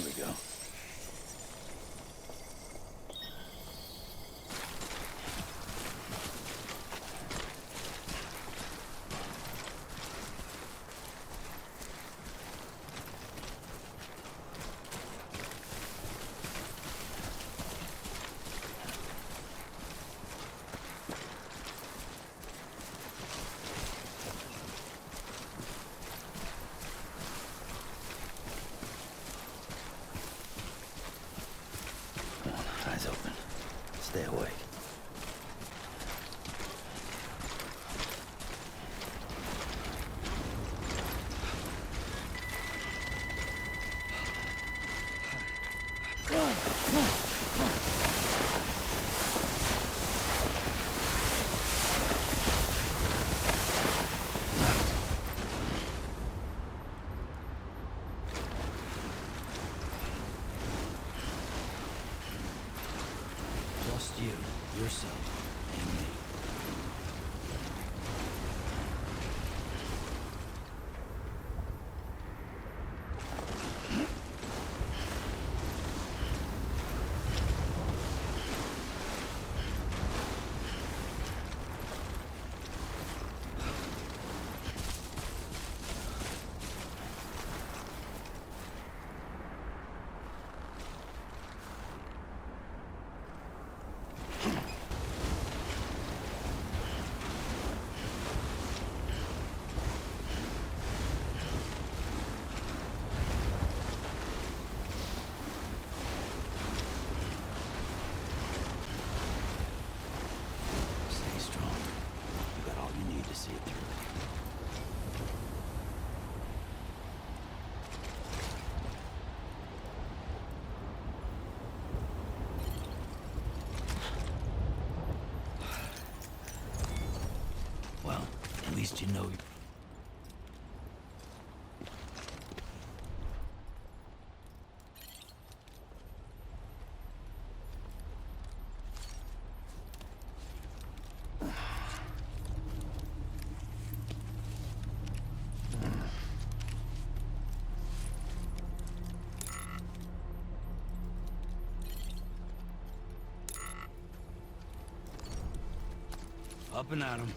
There we go. Eyes open. Stay awake. Just you, yourself, and me. Stay strong. You got all you need to see it through. Well, at least you know. Up and at 'em.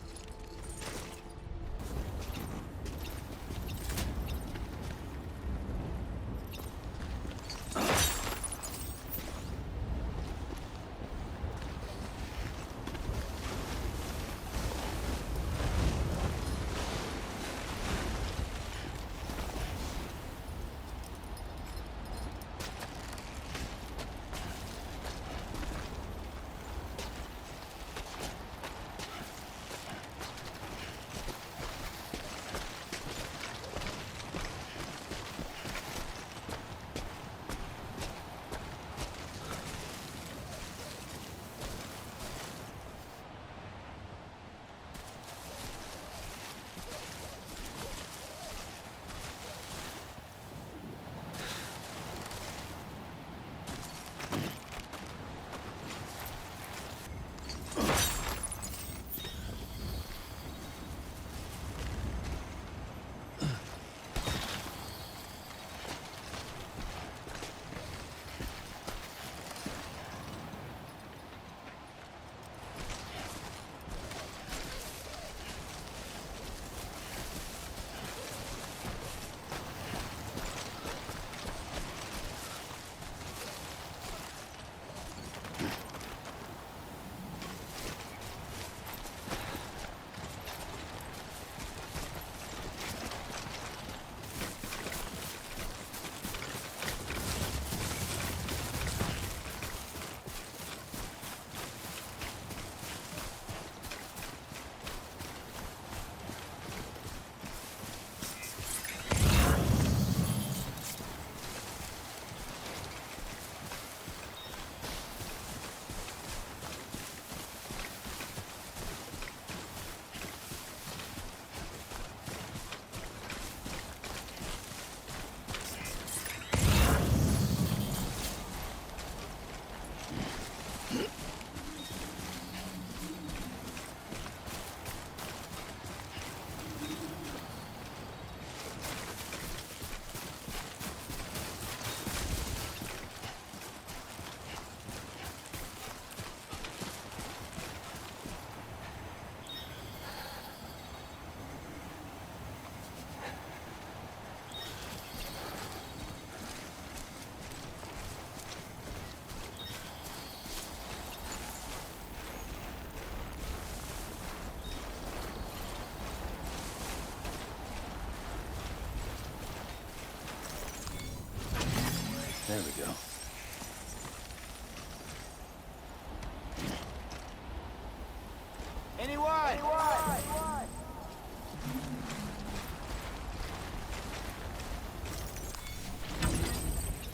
Anyone?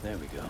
There we go.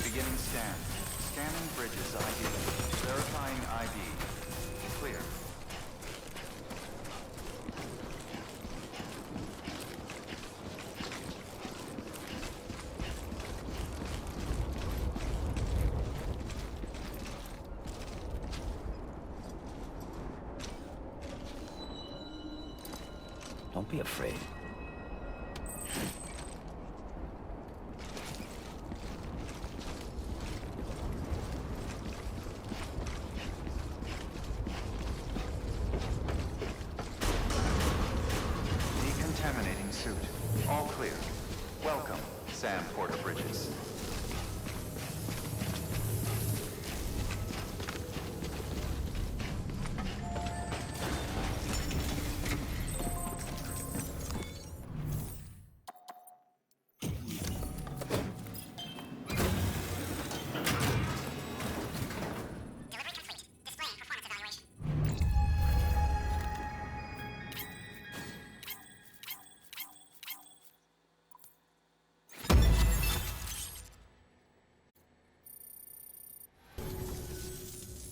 Beginning scan. Scanning bridges ID. Verifying ID. Clear. Don't be afraid. Decontaminating suit. All clear. Welcome, Sam Porter Bridges.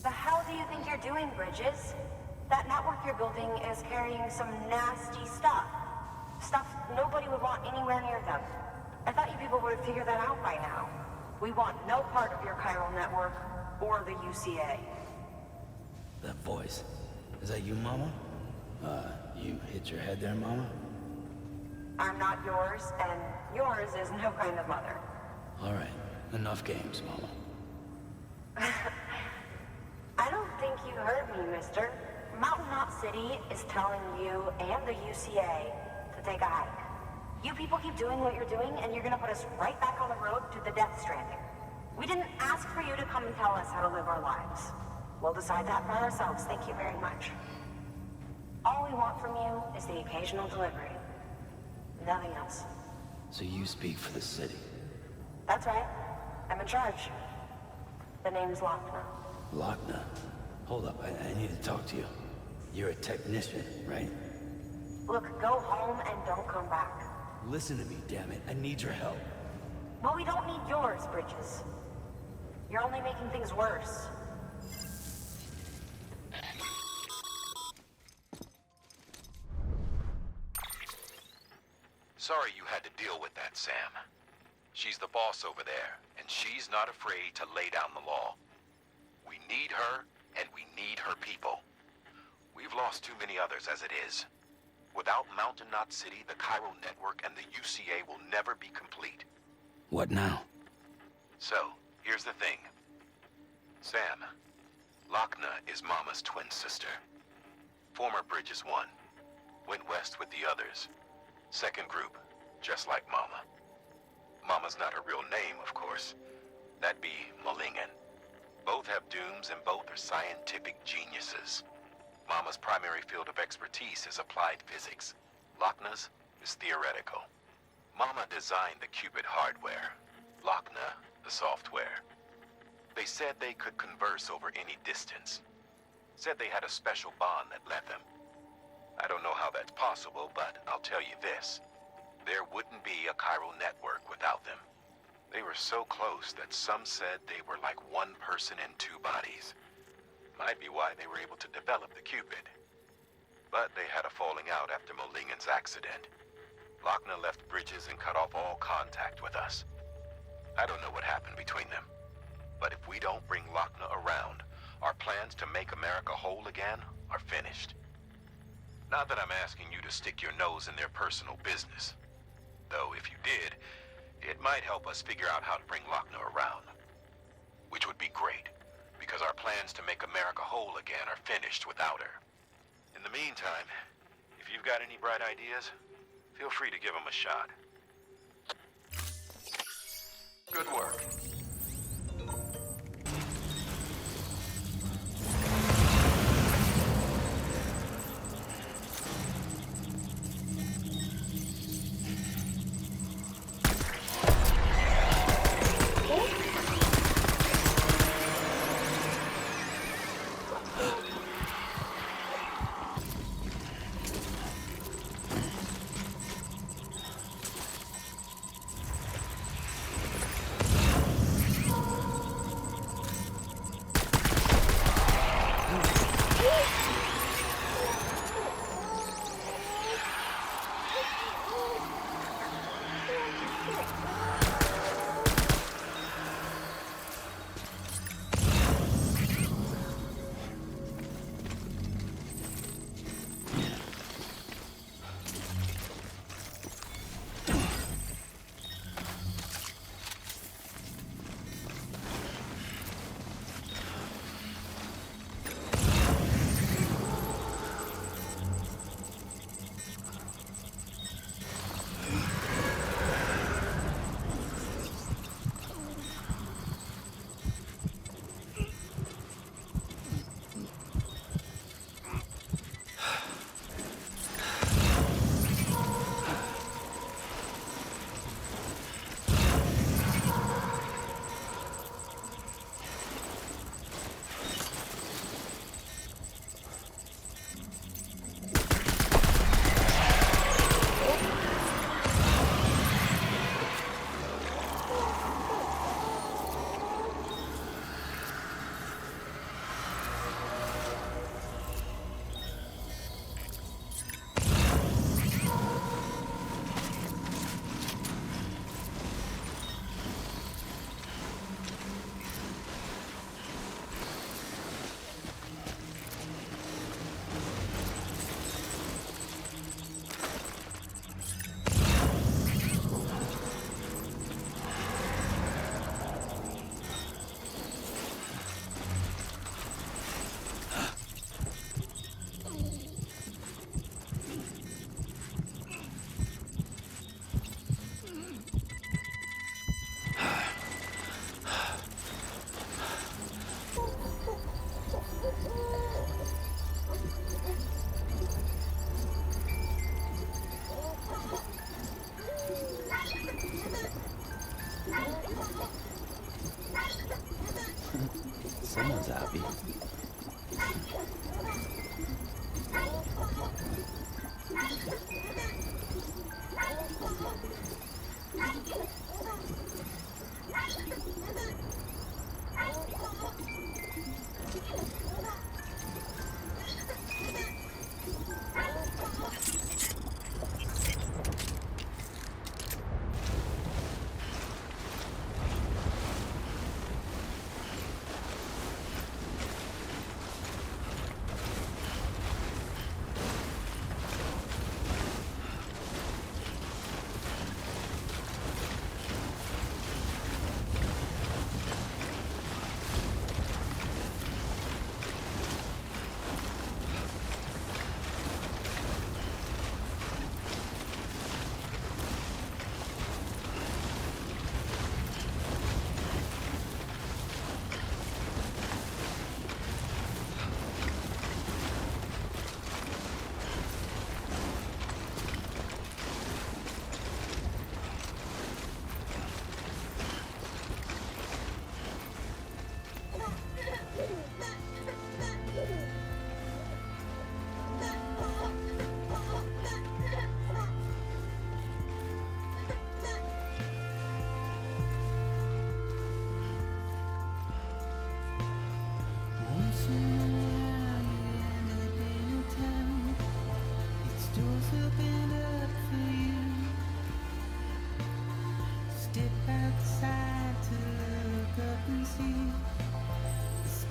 The hell do you think you're doing, Bridges? That network you're building is carrying some nasty stuff. Stuff nobody would want anywhere near them. I thought you people would have figured that out by now. We want no part of your chiral network or the UCA. That voice. Is that you, Mama? You hit your head there, Mama? I'm not yours, and yours is no kind of mother. All right. Enough games, Mama. I don't think you heard me, mister. Mountain Knot City is telling you and the UCA to take a hike. You people keep doing what you're doing, and you're gonna put us right back on the road to the death stranding. We didn't ask for you to come and tell us how to live our lives. We'll decide that for ourselves, thank you very much. All we want from you is the occasional delivery. Nothing else. So you speak for the city. That's right. I'm in charge. The name's Lockne. Lockne. Hold up, I need to talk to you. You're a technician, right? Look, go home and don't come back. Listen to me, damn it. I need your help. Well, we don't need yours, Bridges. You're only making things worse. Sorry you had to deal with that, Sam. She's the boss over there, and she's not afraid to lay down the law. We need her, and we need her people. We've lost too many others as it is. Without Mountain Knot City, the Cairo Network, and the UCA will never be complete. What now? So, here's the thing. Sam, Lockne is Mama's twin sister. Former Bridges 1. Went west with the others. Second group, just like Mama. Mama's not her real name, of course. That'd be Malingen. Both have dooms and both are scientific geniuses. Mama's primary field of expertise is applied physics. Lockne's is theoretical. Mama designed the Cupid hardware. Lockne, the software. They said they could converse over any distance. Said they had a special bond that led them. I don't know how that's possible, but I'll tell you this. There wouldn't be a Cairo network without them. They were so close that some said they were like one person in two bodies. Might be why they were able to develop the Cupid. But they had a falling out after Molingen's accident. Lockne left Bridges and cut off all contact with us. I don't know what happened between them. But if we don't bring Lockne around, our plans to make America whole again are finished. Not that I'm asking you to stick your nose in their personal business. Though if you did, it might help us figure out how to bring Lockne around. Which would be great, because our plans to make America whole again are finished without her. In the meantime, if you've got any bright ideas, feel free to give them a shot. Good work.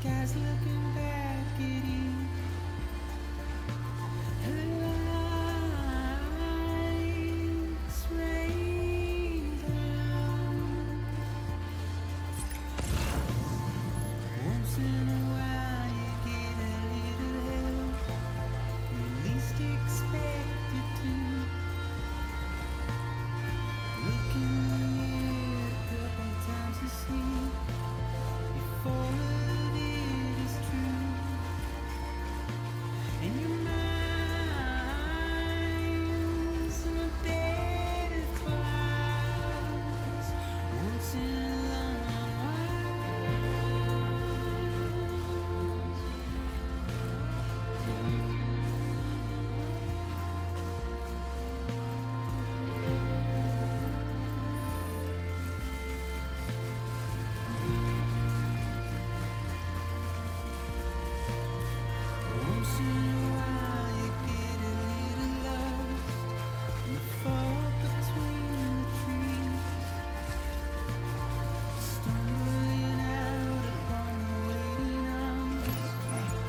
skies looking back at you. Her lights rain down. Once in a while you get a little help. You least expect it to. Look in the mirror a couple times to see if all of it is true. And your mind's in a bed of clouds. Once in a long while. Once in a while you get a little lost in the fog between the trees, stumbling out upon the waiting arms,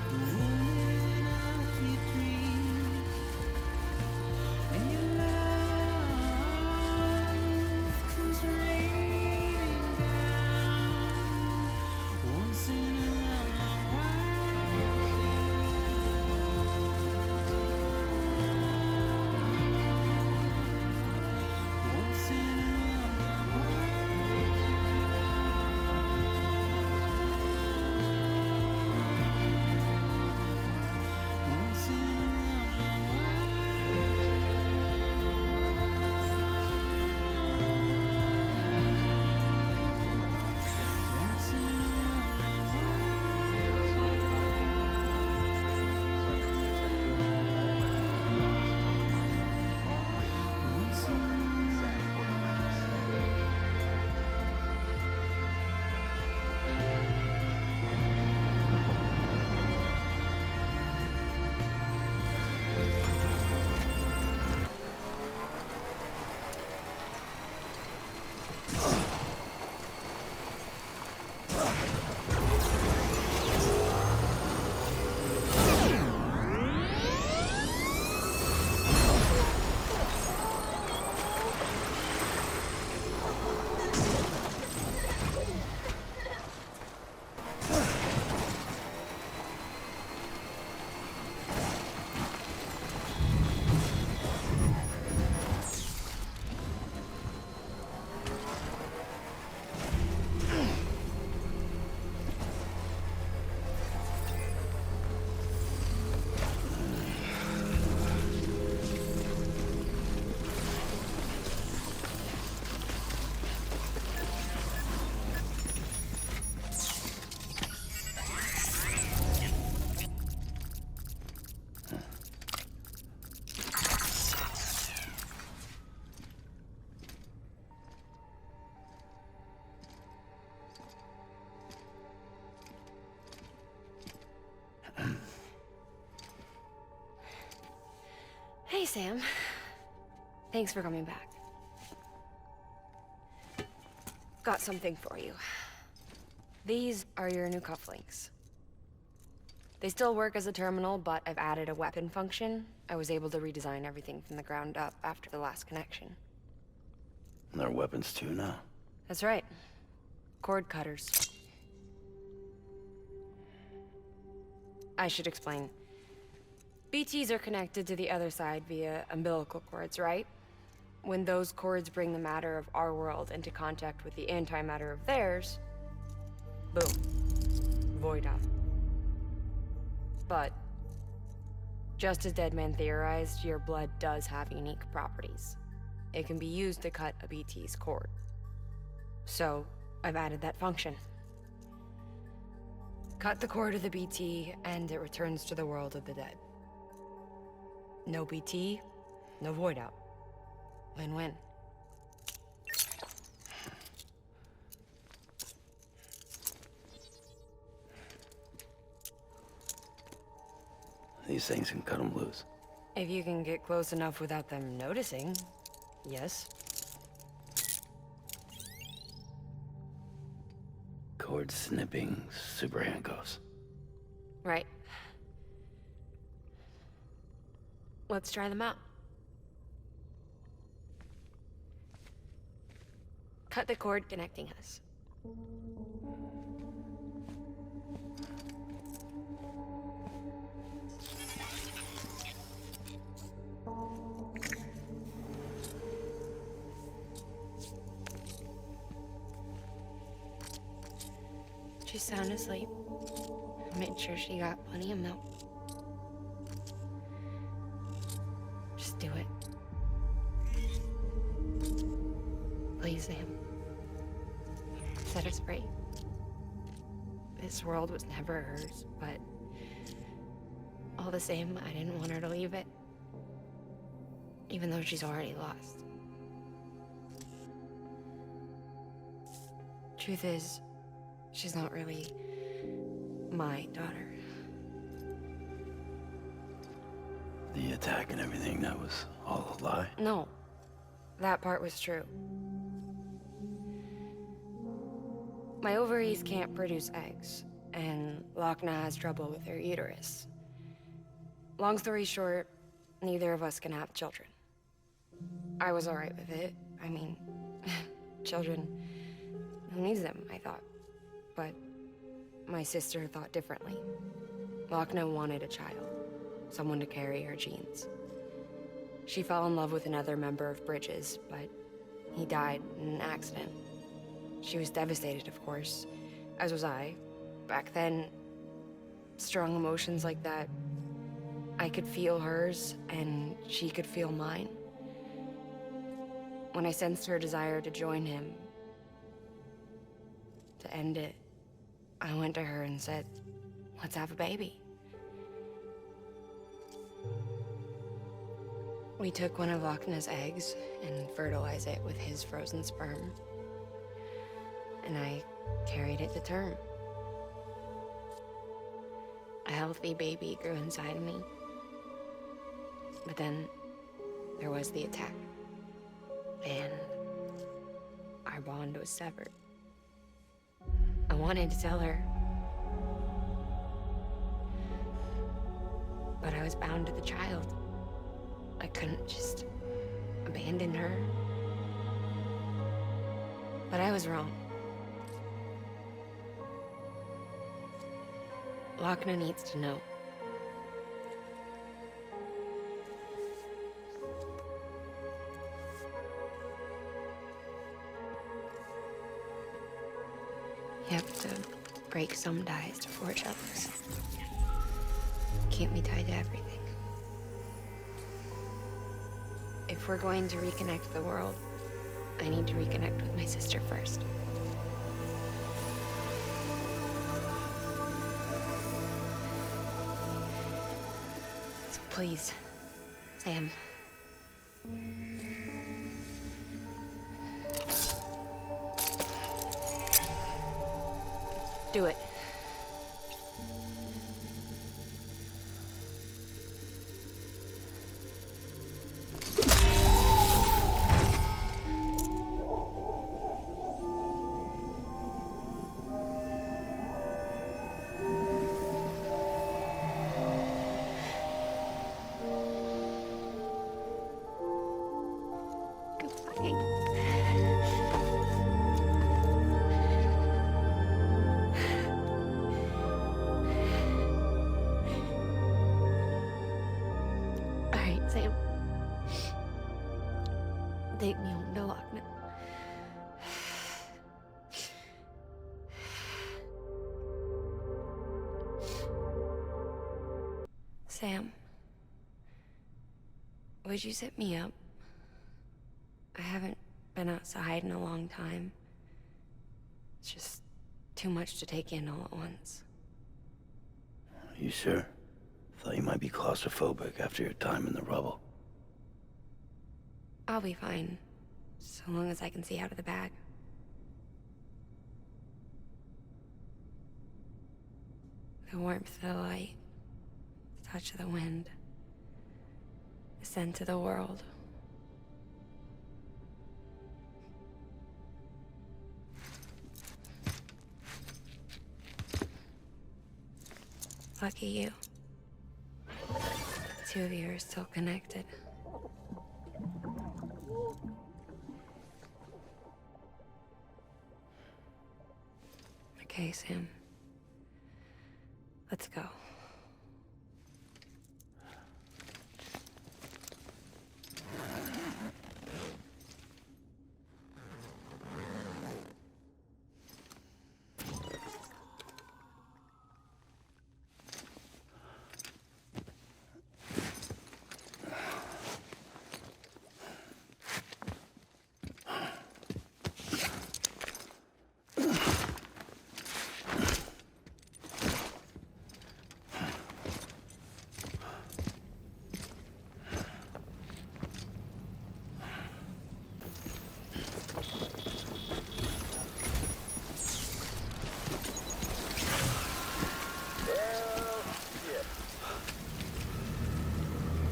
the woman of your dreams, and your love comes raining down. Once in a long while. Once in a long while. Once in a long while. Once in a Hey, Sam. Thanks for coming back. Got something for you. These are your new cufflinks. They still work as a terminal, but I've added a weapon function. I was able to redesign everything from the ground up after the last connection. And they're weapons too now. That's right. Cord cutters. I should explain. BTs are connected to the other side via umbilical cords, right? When those cords bring the matter of our world into contact with the antimatter of theirs, boom. Void out. But, just as Deadman theorized, your blood does have unique properties. It can be used to cut a BT's cord. So, I've added that function. Cut the cord of the BT, and it returns to the world of the dead. No BT, no void out. Win-win. These things can cut them loose. If you can get close enough without them noticing, yes. Cord snipping super handcuffs. Right. Let's try them out. Cut the cord connecting us. She's sound asleep. I made sure she got plenty of milk. Just do it. Please, Sam. Set us free. This world was never hers, but all the same, I didn't want her to leave it. Even though she's already lost. Truth is, she's not really my daughter. The attack and everything, that was all a lie? No, that part was true. My ovaries can't produce eggs, and Lockne has trouble with her uterus. Long story short, neither of us can have children. I was alright with it. I mean, children, who needs them, I thought. But my sister thought differently. Lockne wanted a child, someone to carry her genes. She fell in love with another member of Bridges, but he died in an accident. She was devastated, of course, as was I. Back then, strong emotions like that, I could feel hers, and she could feel mine. When I sensed her desire to join him, to end it, I went to her and said, let's have a baby. We took one of Lockne's eggs and fertilized it with his frozen sperm. And I carried it to term. A healthy baby grew inside of me. But then there was the attack. And our bond was severed. I wanted to tell her. But I was bound to the child. I couldn't just abandon her. But I was wrong. Lockne needs to know. You have to break some ties to forge others. Keep me tied to everything. If we're going to reconnect the world, I need to reconnect with my sister first. So please, Sam. Do it. Sam. Take me home to Lockne. Sam, would you sit me up? I haven't been outside in a long time. It's just too much to take in all at once. You sure? Thought you might be claustrophobic after your time in the rubble. I'll be fine, so long as I can see out of the bag. The warmth of the light, the touch of the wind, the scent of the world. Lucky you. The two of you are still connected. Okay, Sam. Let's go.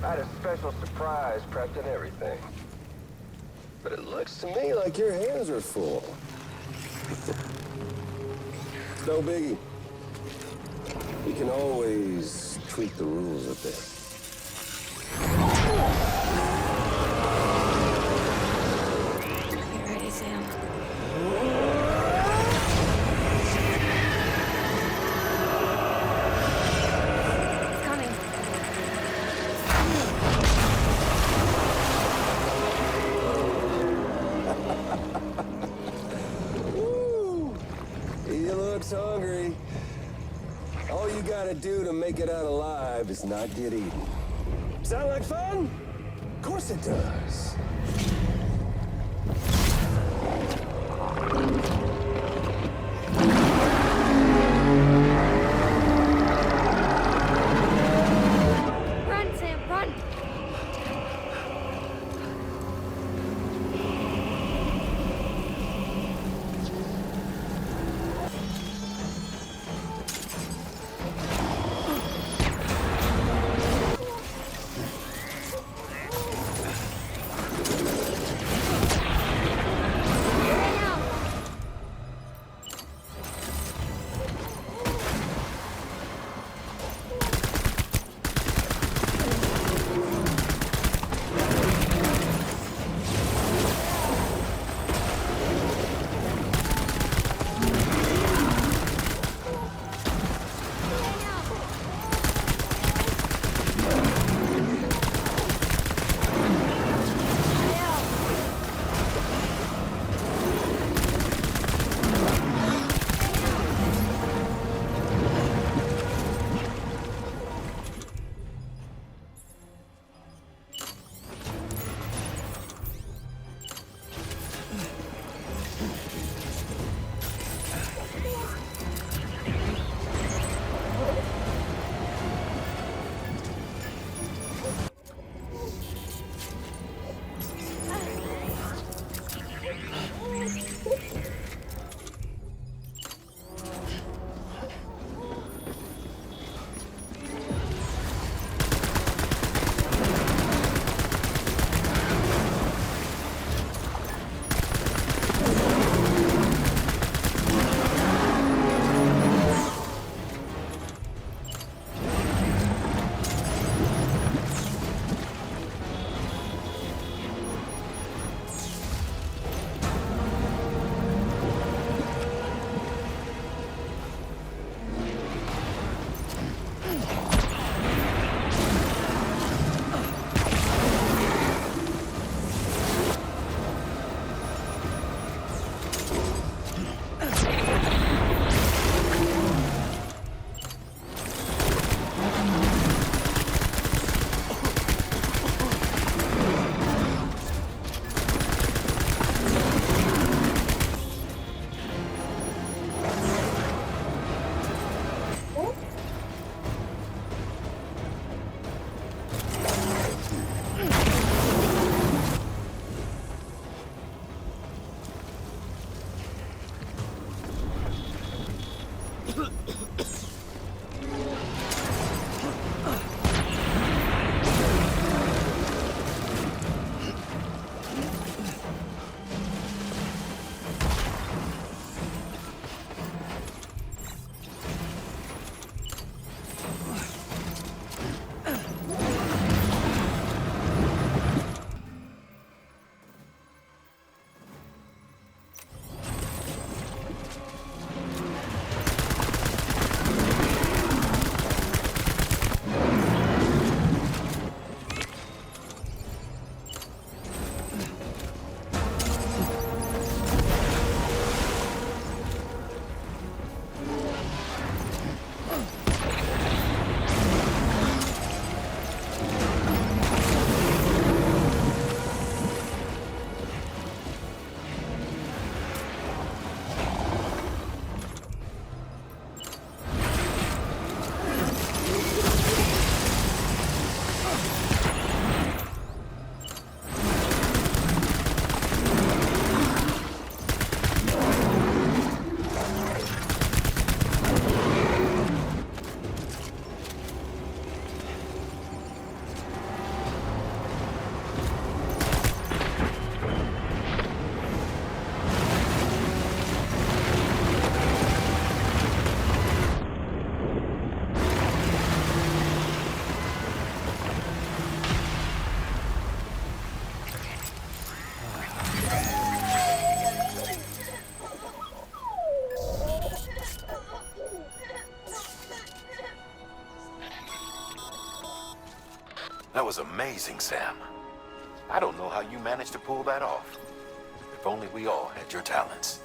I had a special surprise prepped and everything. But it looks to me like your hands are full. No biggie. We can always tweak the rules a bit. You ready, Sam? It's coming. Woo! He looks hungry. All you gotta do to make it out alive is not get eaten. Sound like fun? Of course it does. Run, Sam, run! was amazing, Sam. I don't know how you managed to pull that off. If only we all had your talents.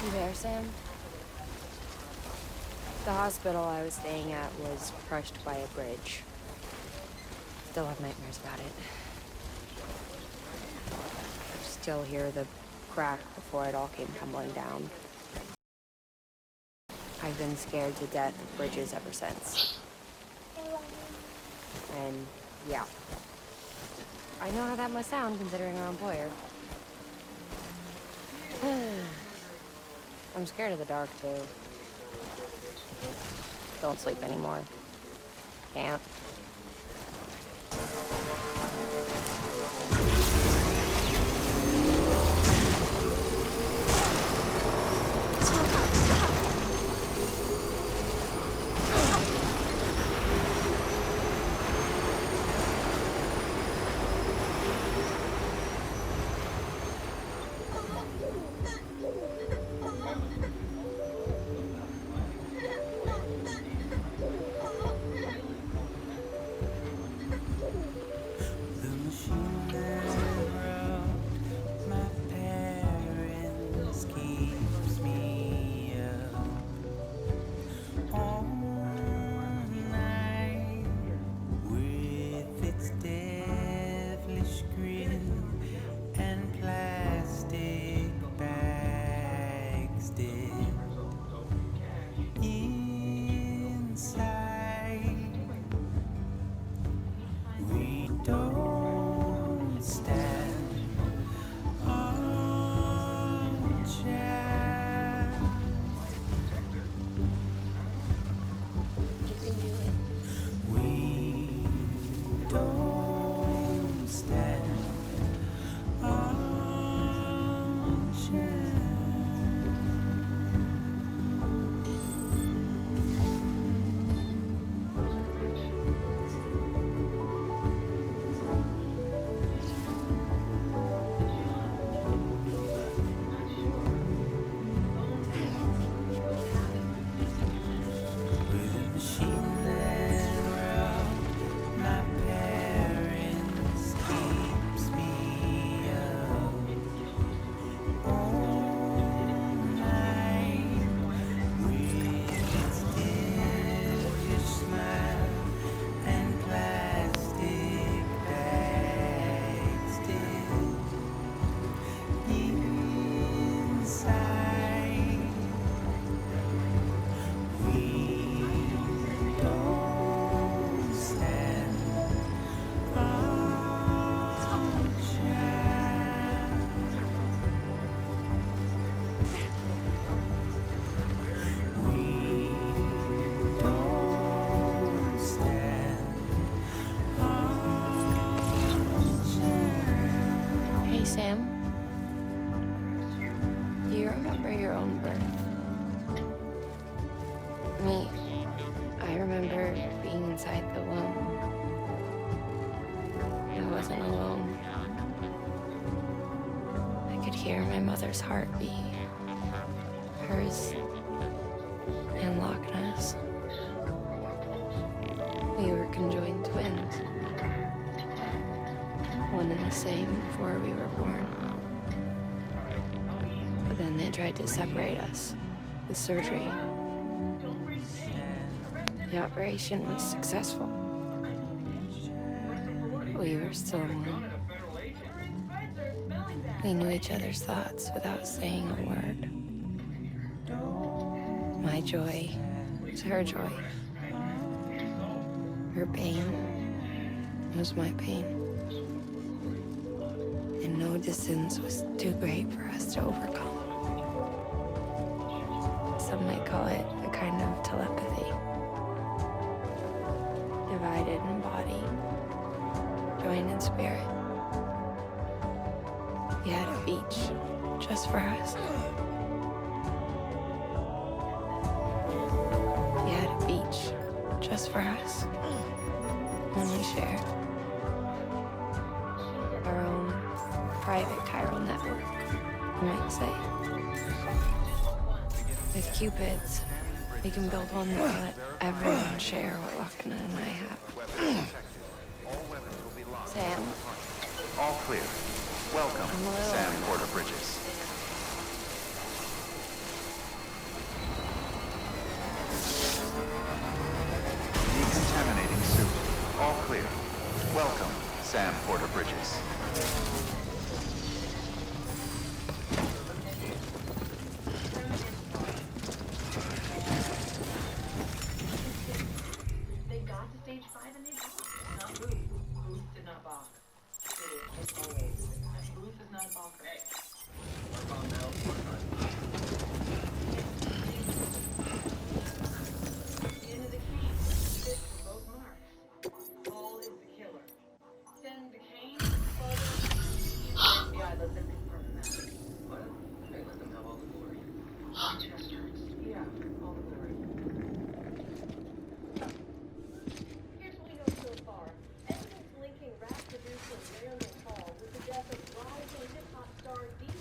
You there, Sam? The hospital I was staying at was crushed by a bridge. Still have nightmares about it. I still hear the crack before it all came tumbling down. I've been scared to death of bridges ever since. And yeah, I know how that must sound considering our employer. I'm scared of the dark too. Don't sleep anymore. Can't. The machine that wrote my parents keeps me up all night with its devilish grin and plastic bags dipped inside. We don't stand on chance. We don't stand on chance. With a machine that wrote my parents keeps me up all night with its devilish smile and plastic bags dipped inside. We don't stand on chance. We don't stand on chance. Hey, Sam. Do you remember your own birth? Me, I remember being inside the womb. I wasn't alone. I could hear my mother's heartbeat. Hers and Lockne's. We were conjoined twins. One and the same before we were born. But then they tried to separate us with surgery. The operation was successful. We were still one. We knew each other's thoughts without saying a word. My joy was her joy. Her pain was my pain. And no distance was too great for us to overcome. Some might call it a kind of telepathy. Divided in body, joined in spirit. We had a beach just for us. We had a beach just for us. One we share. Our own private chiral network, you might say. With Cupids, we can build one that will let everyone share what Lockne and I have. Sam? All clear. Welcome, I'm a little Sam worried. Porter Bridges. Decontaminating suit. All clear. Welcome, Sam Porter Bridges. They got to stage 5 and they balked. Not Booth. Booth did not balk. Booth is not a balker. The end of the cane fits both marks. Paul is the killer. Send the cane further. FBI, let them confirm that. What? They let them have all the glory. Chesters. Yeah, all the glory. Here's what we know so far. Evidence linking rap producer Randall Hall with the death of rising hip-hop star DJ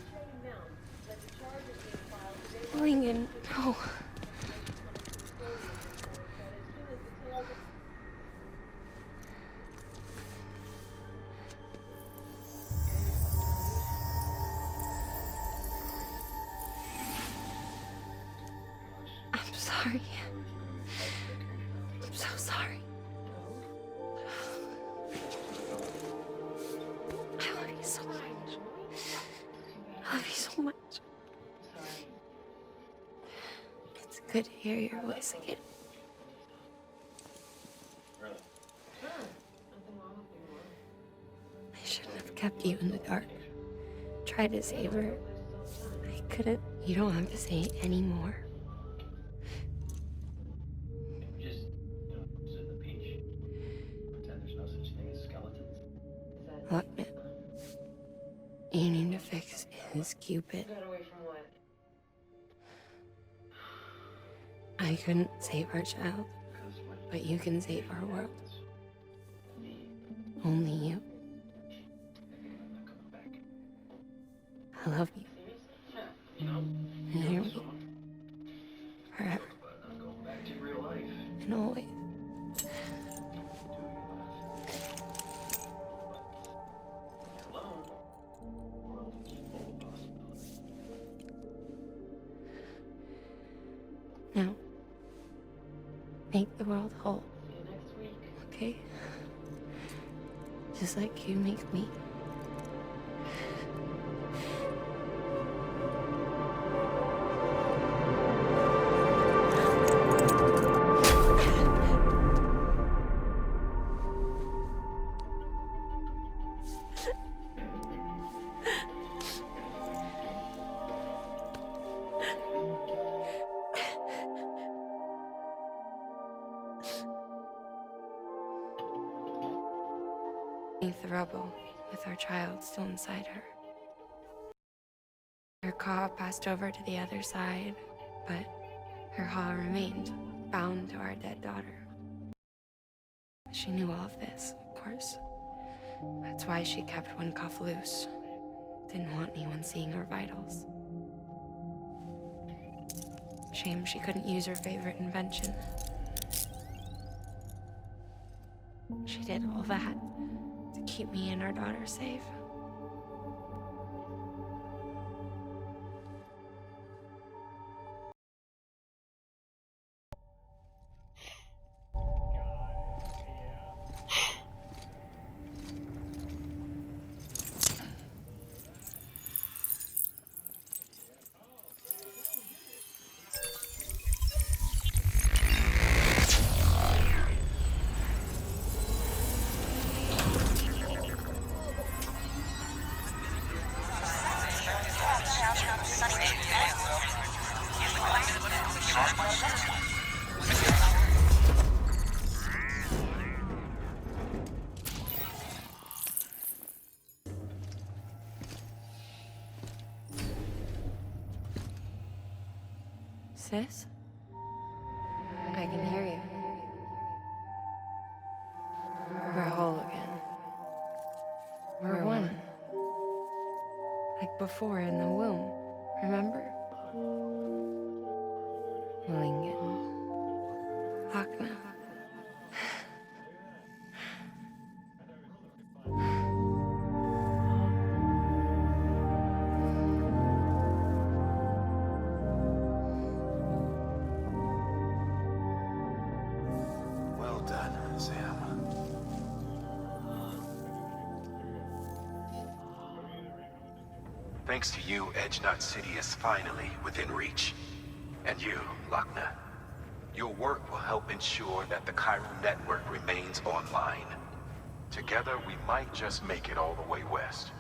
Mount led to charges being filed today. Lincoln, no. I'm sorry. I'm so sorry. I love you so much. I love you so much. It's good to hear your voice again. I shouldn't have kept you in the dark. Tried to save her. I couldn't. You don't have to say any more. Just, sit in the beach. Pretend there's no such thing as skeletons. Lockne, you need to fix his Cupid. Got away from what? I couldn't save our child, Because when but you can save our world. me, Only you. I'm not coming back. I love you. Yeah. You know, And hear me. Forever but I'm going back to real life. and always. Do alone. World is full of possibilities. Now, make the world whole, See you next week. okay? Just like you make me. Beneath the rubble, with our child still inside her. Her caw passed over to the other side, but her paw remained bound to our dead daughter. She knew all of this, of course. That's why she kept one cuff loose. Didn't want anyone seeing her vitals. Shame she couldn't use her favorite invention. She did all that to keep me and our daughter safe. Sis? I can hear you. We're one. Like before in the womb, remember? Lingen. Lockne. Well done, Sam. Thanks to you, Edgenut City is finally within reach. And you, Lockne. Your work will help ensure that the chiral network remains online. Together, we might just make it all the way west.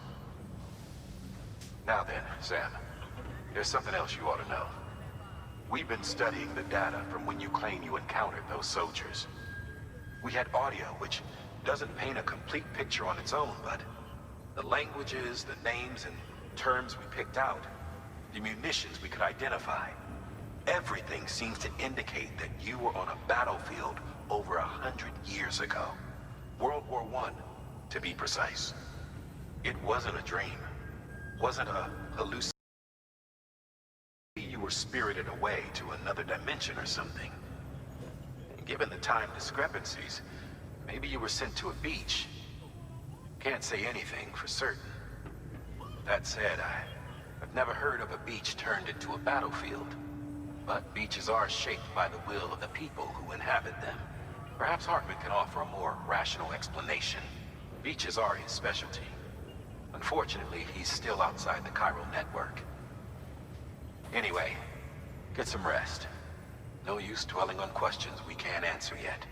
Now then, Sam, there's something else you ought to know. We've been studying the data from when you claim you encountered those soldiers. We had audio, which doesn't paint a complete picture on its own, but the languages, the names, and terms we picked out, the munitions we could identify, everything seems to indicate that you were on a battlefield over 100 years ago. World War I, to be precise. It wasn't a dream. Wasn't a hallucination. You were spirited away to another dimension or something. And given the time discrepancies, maybe you were sent to a beach. Can't say anything for certain. That said, I've never heard of a beach turned into a battlefield. But beaches are shaped by the will of the people who inhabit them. Perhaps Hartman can offer a more rational explanation. Beaches are his specialty. Unfortunately, he's still outside the chiral network. Anyway, get some rest. No use dwelling on questions we can't answer yet.